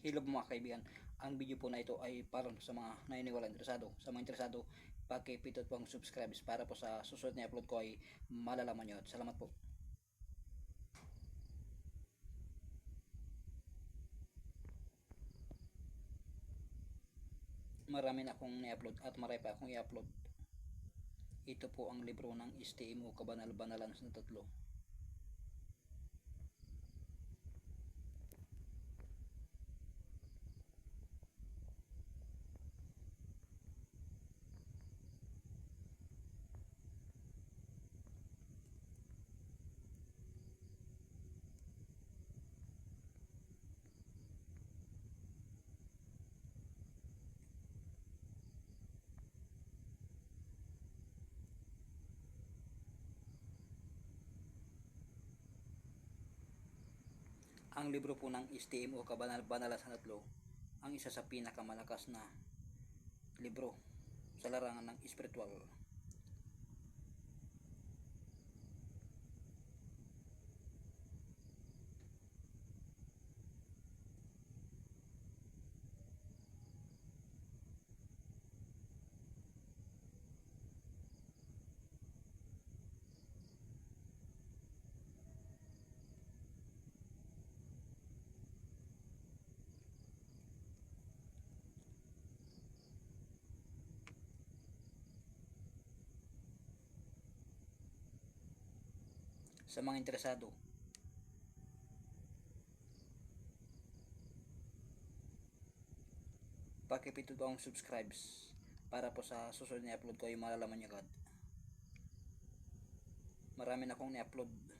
Hello mga kaibigan, ang video po na ito ay para sa mga naniniwala interesado. Sa mga interesado, paki-pindot po ang subscribe para po sa susunod na upload ko ay malalaman nyo. Salamat po. Marami na akong ni-upload at marami pa akong i-upload. Ito po ang libro ng STM o Kabanal-Banalan sa Tatlo. Ang libro po ng STM o Kabanal-Banalan sa Tatlo ang isa sa pinakamalakas na libro sa larangan ng espiritual. Sa mga interesado, paki-pindot po ang subscribe para po sa susunod na upload ko ay malalaman nyo agad. Marami na akong ni-upload.